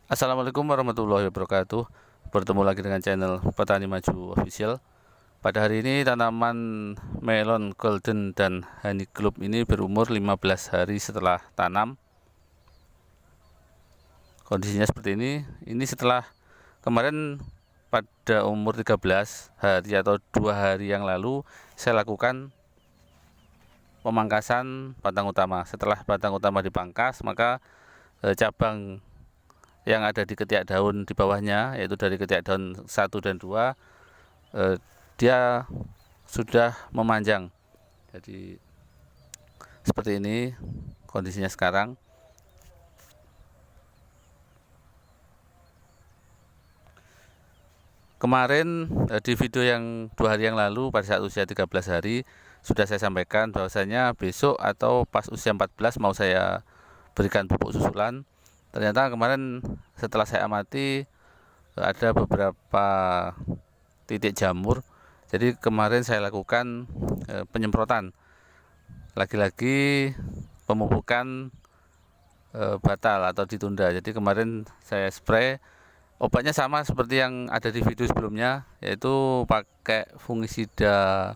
Assalamualaikum warahmatullahi wabarakatuh. Bertemu lagi dengan channel Petani Maju Official. Pada hari ini tanaman melon golden dan honey globe ini berumur 15 hari setelah tanam. Kondisinya seperti ini. Ini setelah kemarin pada umur 13 hari atau 2 hari yang lalu saya lakukan pemangkasan batang utama. Setelah batang utama dipangkas, maka cabang yang ada di ketiak daun di bawahnya, yaitu dari ketiak daun 1 dan 2, dia sudah memanjang. Jadi seperti ini kondisinya sekarang. Kemarin di video yang 2 hari yang lalu pada saat usia 13 hari sudah saya sampaikan bahwasanya besok atau pas usia 14 mau saya berikan pupuk susulan. Ternyata kemarin setelah saya amati ada beberapa titik jamur. Jadi kemarin saya lakukan penyemprotan. Lagi-lagi pemupukan batal atau ditunda. Jadi kemarin saya spray. Obatnya sama seperti yang ada di video sebelumnya, yaitu pakai fungisida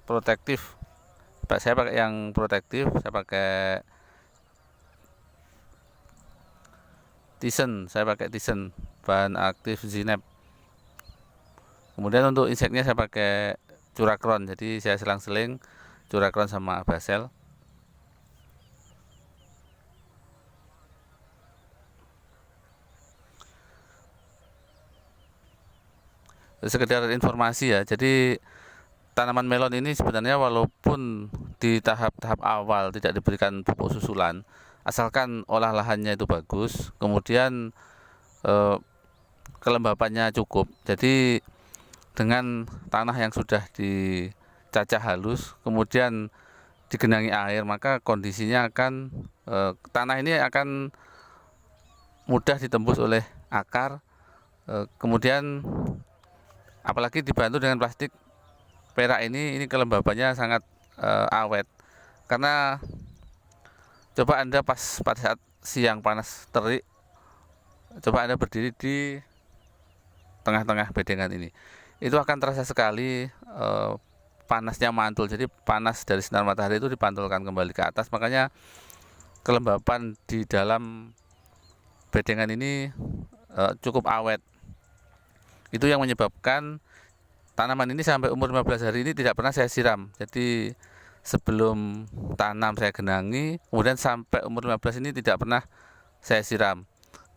protektif. Saya pakai yang protektif, saya pakai Tisen, bahan aktif Zineb. Kemudian untuk inseknya saya pakai Curakron, jadi saya selang-seling Curakron sama Basel. Sekedar informasi ya, jadi tanaman melon ini sebenarnya walaupun di tahap-tahap awal tidak diberikan pupuk susulan, asalkan olah lahannya itu bagus, kemudian kelembapannya cukup. Jadi dengan tanah yang sudah dicacah halus, kemudian digenangi air, maka kondisinya akan tanah ini akan mudah ditembus oleh akar. Kemudian apalagi dibantu dengan plastik perak ini kelembabannya sangat awet. Karena coba Anda pada saat siang panas terik, coba Anda berdiri di tengah-tengah bedengan ini, itu akan terasa sekali panasnya mantul. Jadi panas dari sinar matahari itu dipantulkan kembali ke atas, makanya kelembapan di dalam bedengan ini cukup awet. Itu yang menyebabkan tanaman ini sampai umur 15 hari ini tidak pernah saya siram. Jadi sebelum tanam saya genangi, kemudian sampai umur 15 ini tidak pernah saya siram.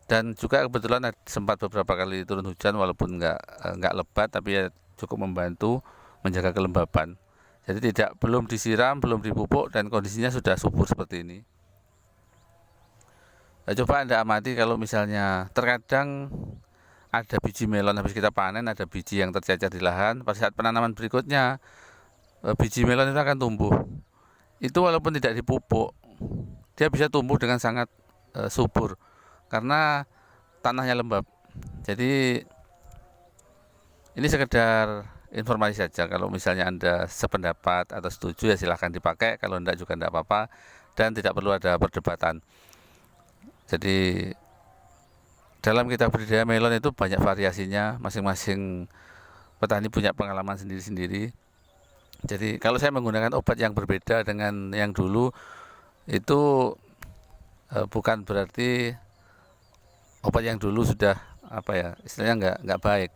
Dan juga kebetulan sempat beberapa kali turun hujan, walaupun nggak lebat, tapi ya cukup membantu menjaga kelembapan. Jadi belum disiram, belum dipupuk, dan kondisinya sudah subur seperti ini. Nah, coba Anda amati kalau misalnya terkadang ada biji melon habis kita panen, ada biji yang tercecer di lahan. Pada saat penanaman berikutnya, biji melon itu akan tumbuh. Itu walaupun tidak dipupuk, dia bisa tumbuh dengan sangat subur karena tanahnya lembab. Jadi ini sekedar informasi saja. Kalau misalnya Anda sependapat atau setuju, ya silahkan dipakai. Kalau tidak juga tidak apa-apa, dan tidak perlu ada perdebatan. Jadi dalam kita budidaya melon itu banyak variasinya, masing-masing petani punya pengalaman sendiri-sendiri. Jadi kalau saya menggunakan obat yang berbeda dengan yang dulu, itu bukan berarti obat yang dulu sudah istilahnya nggak baik.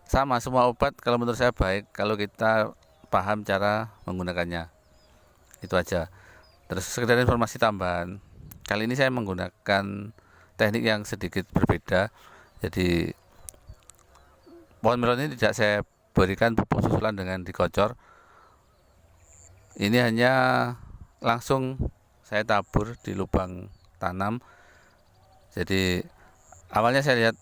Sama, semua obat kalau menurut saya baik kalau kita paham cara menggunakannya. Itu aja. Terus sekedar informasi tambahan, kali ini saya menggunakan teknik yang sedikit berbeda. Jadi pohon melon ini tidak saya berikan pupuk susulan dengan dikocor. Ini hanya langsung saya tabur di lubang tanam. Jadi awalnya saya lihat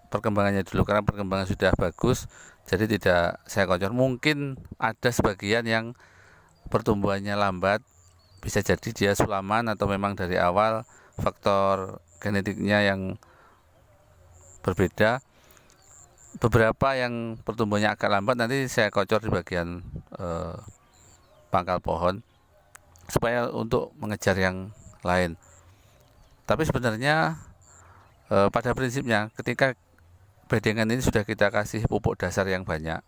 perkembangannya dulu, karena perkembangan sudah bagus, jadi tidak saya kocor. Mungkin ada sebagian yang pertumbuhannya lambat, bisa jadi dia sulaman atau memang dari awal faktor genetiknya yang berbeda. Beberapa yang pertumbuhannya agak lambat nanti saya kocor di bagian pangkal pohon supaya untuk mengejar yang lain. Tapi sebenarnya pada prinsipnya ketika bedengan ini sudah kita kasih pupuk dasar yang banyak,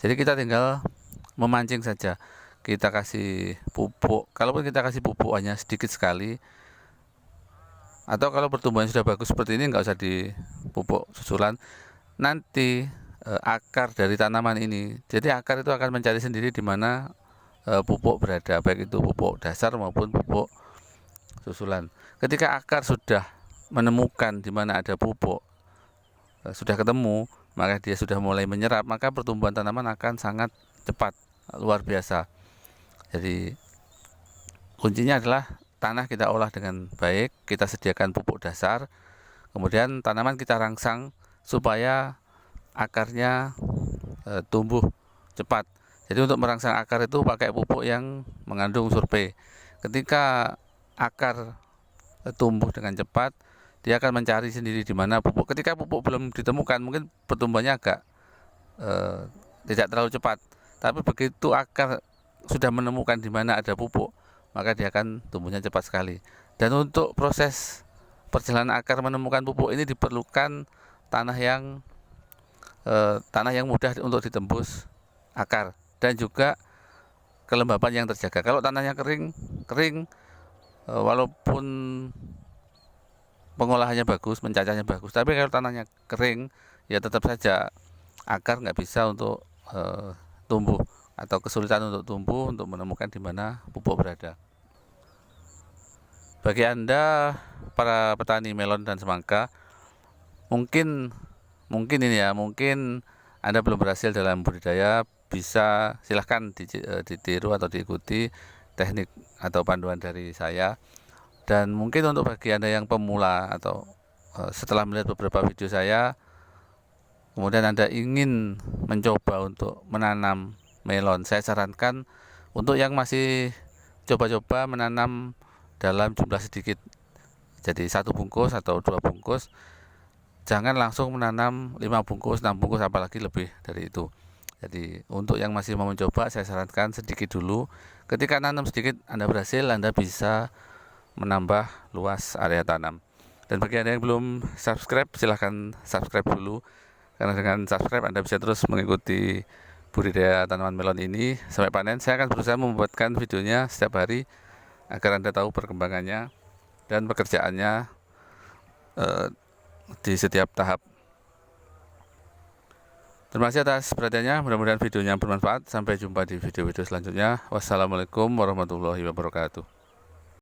jadi kita tinggal memancing saja. Kita kasih pupuk, kalaupun kita kasih pupuk hanya sedikit sekali, atau kalau pertumbuhan sudah bagus seperti ini nggak usah dipupuk susulan. Nanti akar dari tanaman ini, jadi akar itu akan mencari sendiri di mana pupuk berada, baik itu pupuk dasar maupun pupuk susulan. Ketika akar sudah menemukan di mana ada pupuk, sudah ketemu, maka dia sudah mulai menyerap, maka pertumbuhan tanaman akan sangat cepat, luar biasa. Jadi kuncinya adalah tanah kita olah dengan baik, kita sediakan pupuk dasar, kemudian tanaman kita rangsang supaya akarnya tumbuh cepat. Jadi untuk merangsang akar itu pakai pupuk yang mengandung unsur P. Ketika akar tumbuh dengan cepat, dia akan mencari sendiri di mana pupuk. Ketika pupuk belum ditemukan, mungkin pertumbuhannya agak tidak terlalu cepat. Tapi begitu akar sudah menemukan di mana ada pupuk, maka dia akan tumbuhnya cepat sekali. Dan untuk proses perjalanan akar menemukan pupuk ini diperlukan tanah yang mudah untuk ditembus akar, dan juga kelembapan yang terjaga. Kalau tanahnya kering, walaupun pengolahannya bagus, mencacahnya bagus, tapi kalau tanahnya kering, ya tetap saja akar nggak bisa untuk tumbuh, atau kesulitan untuk tumbuh, untuk menemukan di mana pupuk berada. Bagi Anda para petani melon dan semangka, mungkin Anda belum berhasil dalam budidaya, bisa silahkan ditiru atau diikuti teknik atau panduan dari saya. Dan mungkin untuk bagi Anda yang pemula atau setelah melihat beberapa video saya, kemudian Anda ingin mencoba untuk menanam melon, saya sarankan untuk yang masih coba-coba menanam dalam jumlah sedikit. Jadi 1 bungkus atau 2 bungkus, jangan langsung menanam 5 bungkus, 6 bungkus, apalagi lebih dari itu. Jadi untuk yang masih mau mencoba, saya sarankan sedikit dulu. Ketika nanam sedikit Anda berhasil, Anda bisa menambah luas area tanam. Dan bagi Anda yang belum subscribe, silahkan subscribe dulu, karena dengan subscribe Anda bisa terus mengikuti budidaya tanaman melon ini sampai panen. Saya akan berusaha membuatkan videonya setiap hari agar Anda tahu perkembangannya dan pekerjaannya di setiap tahap. Terima kasih atas perhatiannya, mudah-mudahan videonya bermanfaat. Sampai jumpa di video-video selanjutnya. Wassalamualaikum warahmatullahi wabarakatuh.